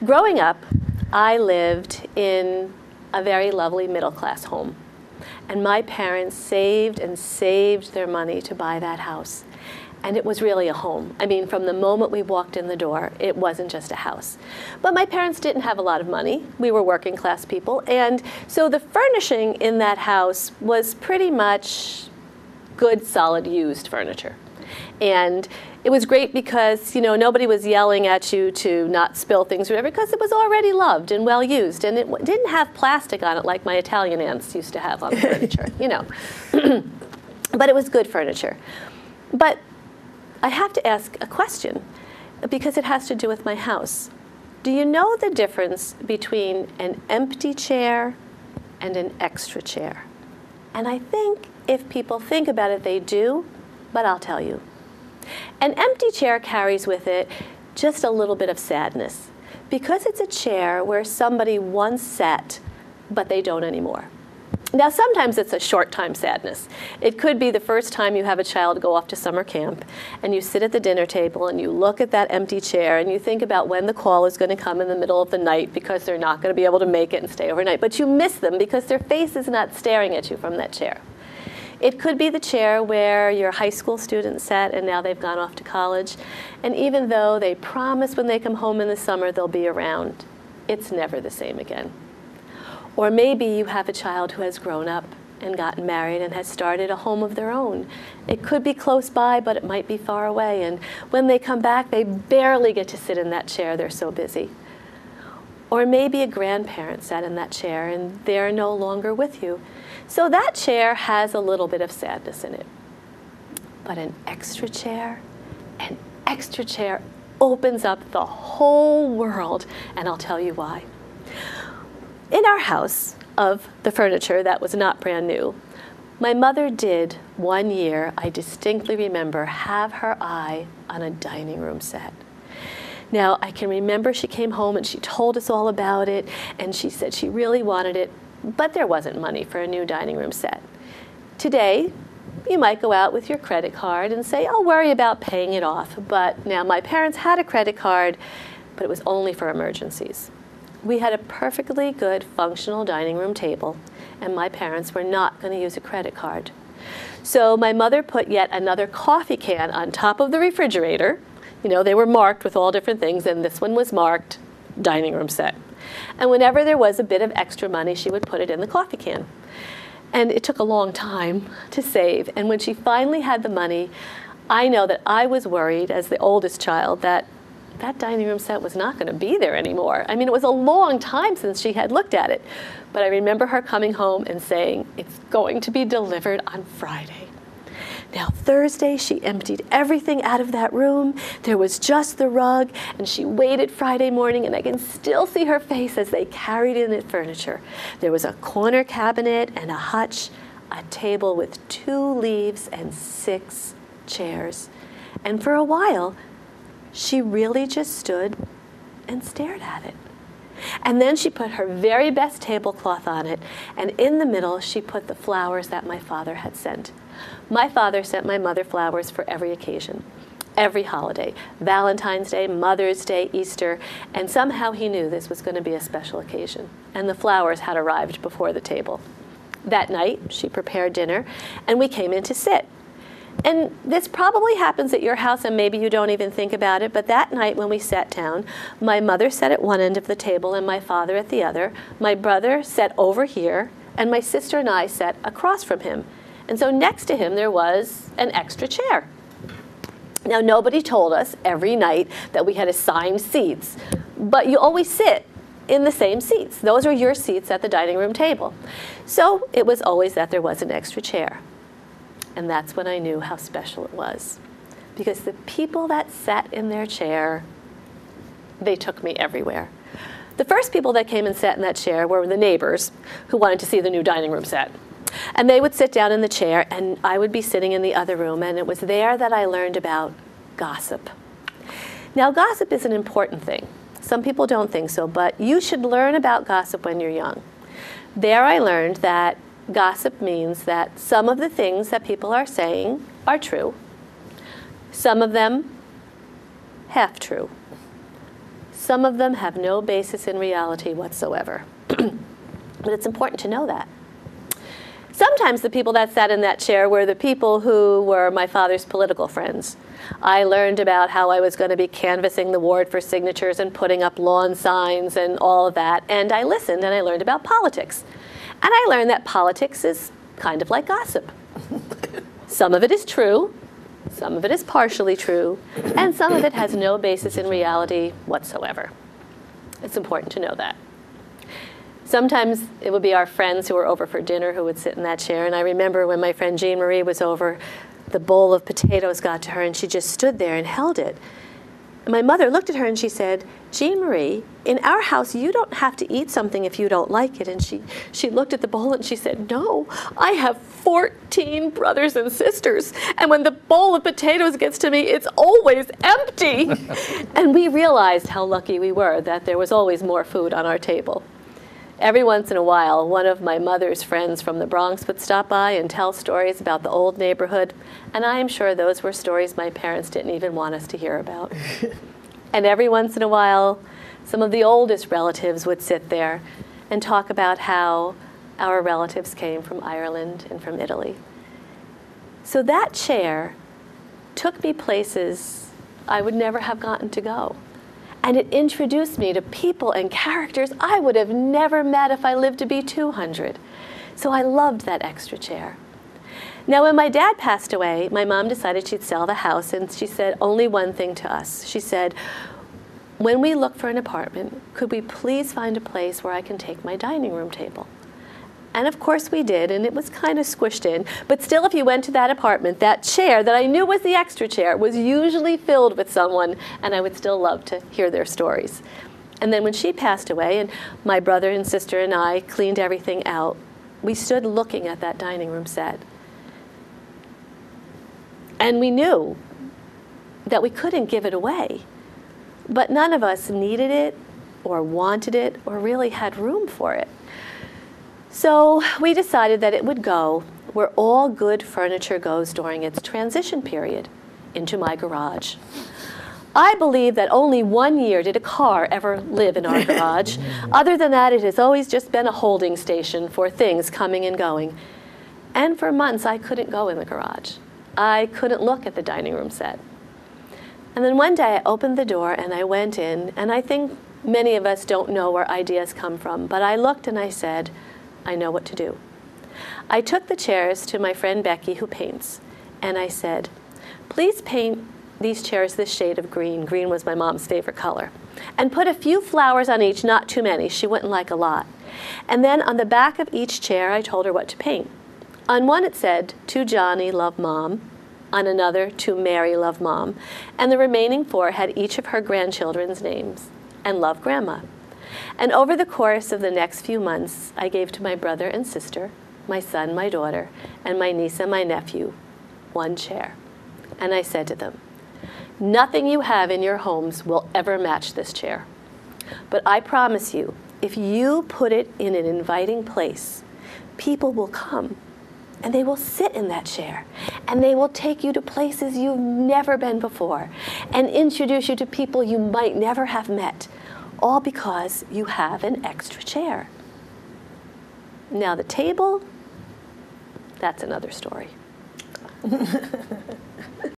Growing up, I lived in a very lovely middle-class home. And my parents saved and saved their money to buy that house. And it was really a home. I mean, from the moment we walked in the door, it wasn't just a house. But my parents didn't have a lot of money. We were working class people. And so the furnishing in that house was pretty much good, solid, used furniture. And it was great because, you know, nobody was yelling at you to not spill things or whatever, because it was already loved and well used. And it didn't have plastic on it like my Italian aunts used to have on the furniture, you know. But it was good furniture. But I have to ask a question, because it has to do with my house. Do you know the difference between an empty chair and an extra chair? And I think if people think about it, they do, but I'll tell you. An empty chair carries with it just a little bit of sadness, because it's a chair where somebody once sat, but they don't anymore. Now, sometimes it's a short-time sadness. It could be the first time you have a child go off to summer camp, and you sit at the dinner table and you look at that empty chair and you think about when the call is going to come in the middle of the night, because they're not going to be able to make it and stay overnight. But you miss them because their face is not staring at you from that chair. It could be the chair where your high school students sat and now they've gone off to college. And even though they promise when they come home in the summer they'll be around, it's never the same again. Or maybe you have a child who has grown up and gotten married and has started a home of their own. It could be close by, but it might be far away. And when they come back, they barely get to sit in that chair. They're so busy. Or maybe a grandparent sat in that chair and they're no longer with you. So that chair has a little bit of sadness in it. But an extra chair opens up the whole world, and I'll tell you why. In our house of the furniture that was not brand new, my mother did one year, I distinctly remember, have her eye on a dining room set. Now, I can remember she came home and she told us all about it, and she said she really wanted it, but there wasn't money for a new dining room set. Today, you might go out with your credit card and say, I'll worry about paying it off. But now, my parents had a credit card, but it was only for emergencies. We had a perfectly good functional dining room table, and my parents were not going to use a credit card. So my mother put yet another coffee can on top of the refrigerator. You know, they were marked with all different things, and this one was marked dining room set. And whenever there was a bit of extra money, she would put it in the coffee can. And it took a long time to save. And when she finally had the money, I know that I was worried as the oldest child that that dining room set was not going to be there anymore. I mean, it was a long time since she had looked at it. But I remember her coming home and saying, it's going to be delivered on Friday. Now, Thursday, she emptied everything out of that room. There was just the rug, and she waited Friday morning, and I can still see her face as they carried in the furniture. There was a corner cabinet and a hutch, a table with 2 leaves and 6 chairs. And for a while, she really just stood and stared at it. And then she put her very best tablecloth on it, and in the middle, she put the flowers that my father had sent. My father sent my mother flowers for every occasion, every holiday, Valentine's Day, Mother's Day, Easter, and somehow he knew this was going to be a special occasion, and the flowers had arrived before the table. That night, she prepared dinner, and we came in to sit. And this probably happens at your house, and maybe you don't even think about it, but that night when we sat down, my mother sat at one end of the table and my father at the other. My brother sat over here, and my sister and I sat across from him. And so next to him there was an extra chair. Now, nobody told us every night that we had assigned seats, but you always sit in the same seats. Those are your seats at the dining room table. So it was always that there was an extra chair. And that's when I knew how special it was. Because the people that sat in their chair, they took me everywhere. The first people that came and sat in that chair were the neighbors who wanted to see the new dining room set. And they would sit down in the chair, and I would be sitting in the other room, and it was there that I learned about gossip. Now, gossip is an important thing. Some people don't think so, but you should learn about gossip when you're young. There I learned that gossip means that some of the things that people are saying are true. Some of them half true. Some of them have no basis in reality whatsoever. But it's important to know that. Sometimes the people that sat in that chair were the people who were my father's political friends. I learned about how I was going to be canvassing the ward for signatures and putting up lawn signs and all of that. And I listened and I learned about politics. And I learned that politics is kind of like gossip. Some of it is true, some of it is partially true, and some of it has no basis in reality whatsoever. It's important to know that. Sometimes it would be our friends who were over for dinner who would sit in that chair. And I remember when my friend Jean Marie was over, the bowl of potatoes got to her and she just stood there and held it. And my mother looked at her and she said, Jean Marie, in our house you don't have to eat something if you don't like it. And she looked at the bowl and she said, no, I have 14 brothers and sisters. And when the bowl of potatoes gets to me, it's always empty. And we realized how lucky we were that there was always more food on our table. Every once in a while, one of my mother's friends from the Bronx would stop by and tell stories about the old neighborhood, and I am sure those were stories my parents didn't even want us to hear about. And every once in a while, some of the oldest relatives would sit there and talk about how our relatives came from Ireland and from Italy. So that chair took me places I would never have gotten to go. And it introduced me to people and characters I would have never met if I lived to be 200. So I loved that extra chair. Now, when my dad passed away, my mom decided she'd sell the house, and she said only one thing to us. She said, when we look for an apartment, could we please find a place where I can take my dining room table? And of course we did, and it was kind of squished in. But still, if you went to that apartment, that chair that I knew was the extra chair was usually filled with someone, and I would still love to hear their stories. And then when she passed away, and my brother and sister and I cleaned everything out, we stood looking at that dining room set. And we knew that we couldn't give it away. But none of us needed it, or wanted it, or really had room for it. So we decided that it would go where all good furniture goes during its transition period, into my garage. I believe that only 1 year did a car ever live in our garage. Other than that, it has always just been a holding station for things coming and going. And for months, I couldn't go in the garage. I couldn't look at the dining room set. And then one day, I opened the door and I went in, and I think many of us don't know where ideas come from, but I looked and I said, I know what to do. I took the chairs to my friend Becky, who paints, and I said, please paint these chairs this shade of green. Green was my mom's favorite color. And put a few flowers on each, not too many. She wouldn't like a lot. And then on the back of each chair, I told her what to paint. On one it said, to Johnny, love Mom. On another, to Mary, love Mom. And the remaining 4 had each of her grandchildren's names, and love Grandma. And over the course of the next few months, I gave to my brother and sister, my son, my daughter, and my niece and my nephew 1 chair. And I said to them, nothing you have in your homes will ever match this chair. But I promise you, if you put it in an inviting place, people will come and they will sit in that chair and they will take you to places you've never been before and introduce you to people you might never have met, all because you have an extra chair. Now the table, that's another story.